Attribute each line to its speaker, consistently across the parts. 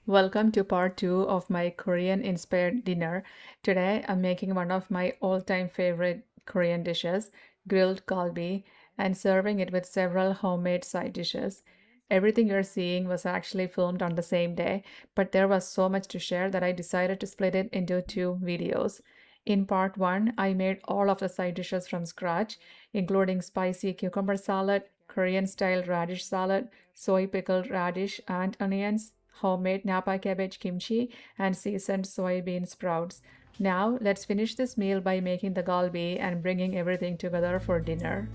Speaker 1: Welcome to part 2 of my Korean inspired dinner. Today I'm making one of my all time favorite Korean dishes, grilled galbi, and serving it with several homemade side dishes. Everything you're seeing was actually filmed on the same day, but there was so much to share that I decided to split it into two videos. In part 1, I made all of the side dishes from scratch, including spicy cucumber salad, Korean style radish salad, soy pickled radish and onions, homemade napa cabbage kimchi, and seasoned soybean sprouts. Now, let's finish this meal by making the galbi and bringing everything together for dinner.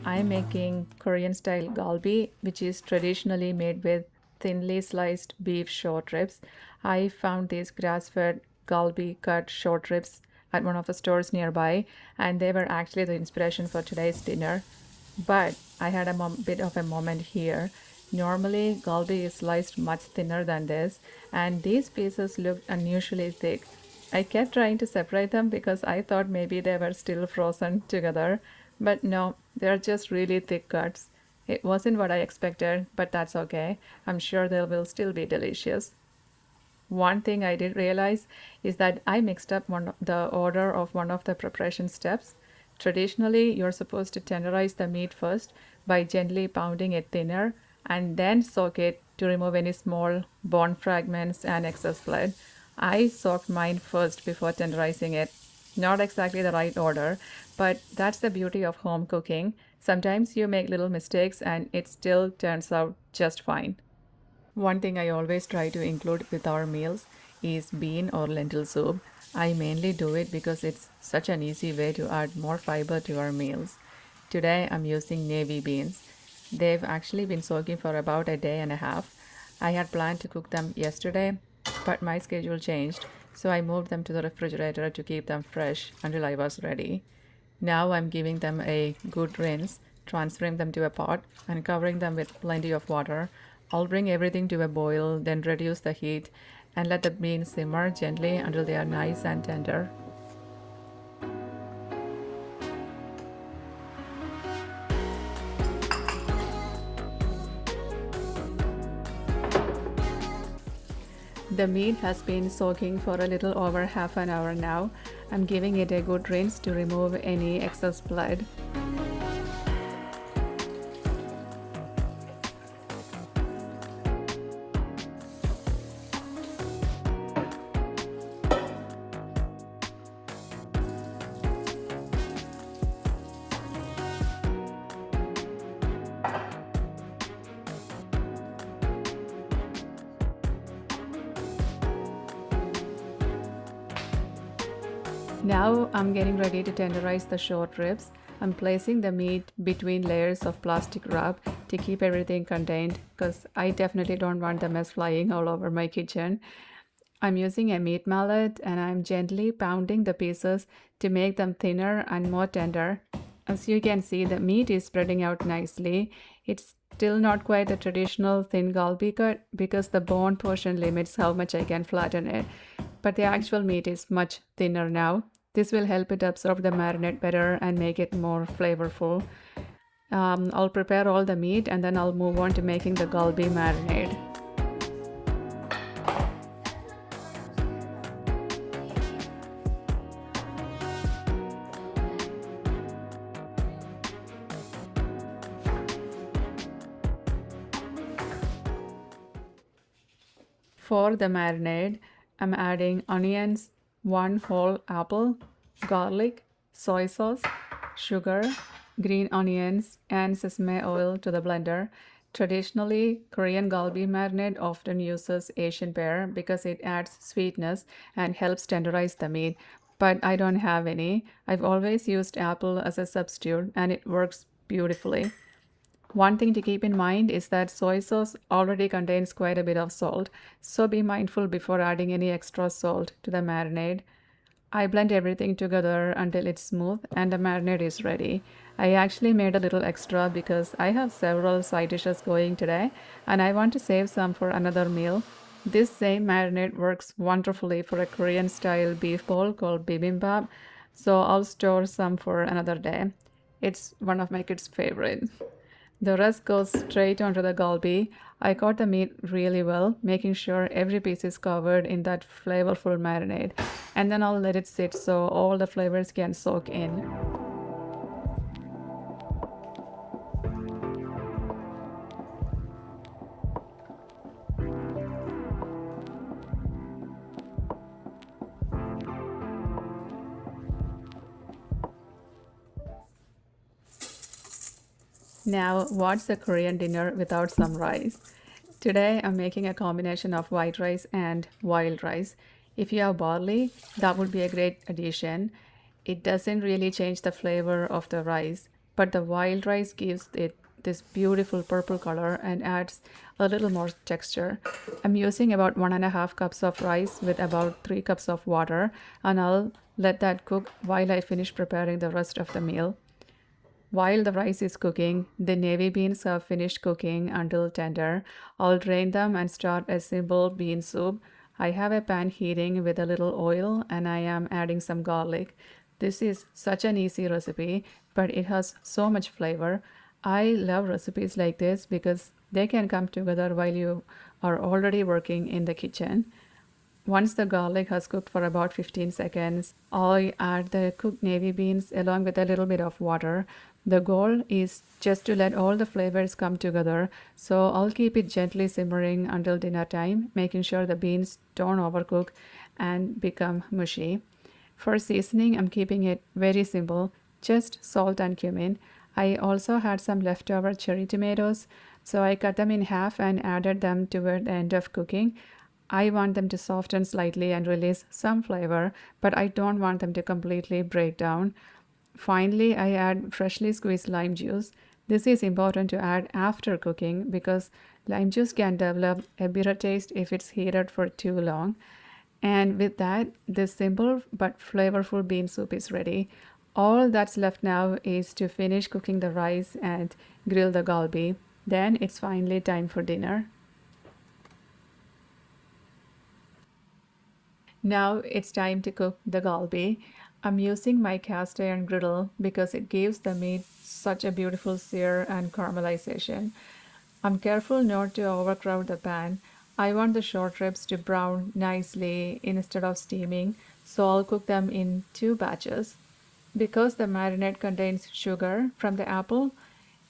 Speaker 1: I'm making Korean style galbi, which is traditionally made with thinly sliced beef short ribs. I found these grass fed galbi cut short ribs at one of the stores nearby, and they were actually the inspiration for today's dinner. But I had a bit of a moment here. Normally, galbi is sliced much thinner than this, and these pieces looked unusually thick. I kept trying to separate them because I thought maybe they were still frozen together, but no, they're just really thick cuts. It wasn't what I expected, but that's okay. I'm sure they will still be delicious. One thing I did realize is that I mixed up the order of one of the preparation steps. Traditionally, you're supposed to tenderize the meat first by gently pounding it thinner and then soak it to remove any small bone fragments and excess blood. I soaked mine first before tenderizing it. Not exactly the right order, but that's the beauty of home cooking. Sometimes you make little mistakes and it still turns out just fine. One thing I always try to include with our meals is bean or lentil soup. I mainly do it because it's such an easy way to add more fiber to our meals. Today I'm using navy beans. They've actually been soaking for about a day and a half. I had planned to cook them yesterday, but my schedule changed, so I moved them to the refrigerator to keep them fresh until I was ready. Now I'm giving them a good rinse, transferring them to a pot, and covering them with plenty of water. I'll bring everything to a boil, then reduce the heat and let the beans simmer gently until they are nice and tender. The meat has been soaking for a little over half an hour now. I'm giving it a good rinse to remove any excess blood. Now I'm getting ready to tenderize the short ribs. I'm placing the meat between layers of plastic wrap to keep everything contained because I definitely don't want the mess flying all over my kitchen. I'm using a meat mallet and I'm gently pounding the pieces to make them thinner and more tender. As you can see, the meat is spreading out nicely. It's still not quite the traditional thin galbi cut because the bone portion limits how much I can flatten it. But the actual meat is much thinner now. This will help it absorb the marinade better and make it more flavorful. I'll prepare all the meat and then I'll move on to making the galbi marinade. For the marinade, I'm adding onions, one whole apple, garlic, soy sauce, sugar, green onions, and sesame oil to the blender. Traditionally, Korean galbi marinade often uses Asian pear because it adds sweetness and helps tenderize the meat, but I don't have any. I've always used apple as a substitute and it works beautifully. One thing to keep in mind is that soy sauce already contains quite a bit of salt, so be mindful before adding any extra salt to the marinade. I blend everything together until it's smooth and the marinade is ready. I actually made a little extra because I have several side dishes going today and I want to save some for another meal. This same marinade works wonderfully for a Korean style beef bowl called bibimbap. so I'll store some for another day. It's one of my kids' favorite. The rest goes straight onto the galbi. I cut the meat really well, making sure every piece is covered in that flavorful marinade. And then I'll let it sit so all the flavors can soak in. Now, what's a Korean dinner without some rice? Today, I'm making a combination of white rice and wild rice. If you have barley, that would be a great addition. It doesn't really change the flavor of the rice, but the wild rice gives it this beautiful purple color and adds a little more texture. I'm using about 1.5 cups of rice with about 3 cups of water, and I'll let that cook while I finish preparing the rest of the meal. While the rice is cooking, the navy beans have finished cooking until tender. I'll drain them and start a simple bean soup. I have a pan heating with a little oil and I am adding some garlic. This is such an easy recipe, but it has so much flavor. I love recipes like this because they can come together while you are already working in the kitchen. Once the garlic has cooked for about 15 seconds, I add the cooked navy beans along with a little bit of water. The goal is just to let all the flavors come together, so I'll keep it gently simmering until dinner time, making sure the beans don't overcook and become mushy. For seasoning, I'm keeping it very simple, just salt and cumin. I also had some leftover cherry tomatoes, so I cut them in half and added them toward the end of cooking. I want them to soften slightly and release some flavor, but I don't want them to completely break down. Finally, I add freshly squeezed lime juice. This is important to add after cooking because lime juice can develop a bitter taste if it's heated for too long. And with that, this simple but flavorful bean soup is ready. All that's left now is to finish cooking the rice and grill the galbi. Then it's finally time for dinner. Now it's time to cook the galbi. I'm using my cast iron griddle because it gives the meat such a beautiful sear and caramelization. I'm careful not to overcrowd the pan. I want the short ribs to brown nicely instead of steaming, so I'll cook them in two batches. Because the marinade contains sugar from the apple,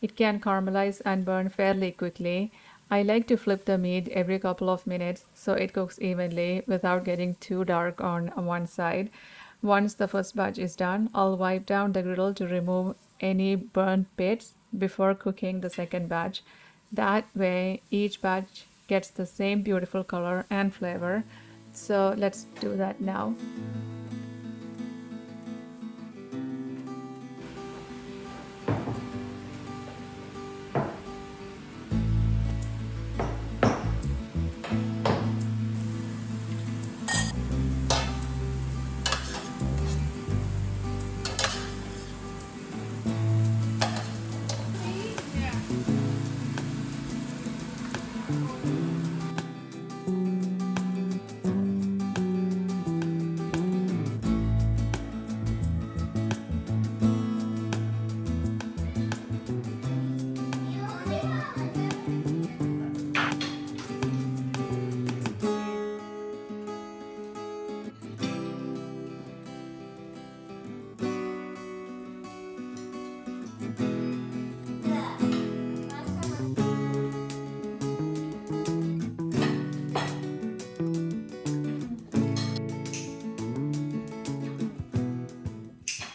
Speaker 1: it can caramelize and burn fairly quickly. I like to flip the meat every couple of minutes so it cooks evenly without getting too dark on one side. Once the first batch is done, I'll wipe down the griddle to remove any burnt bits before cooking the second batch. That way, each batch gets the same beautiful color and flavor. So let's do that now.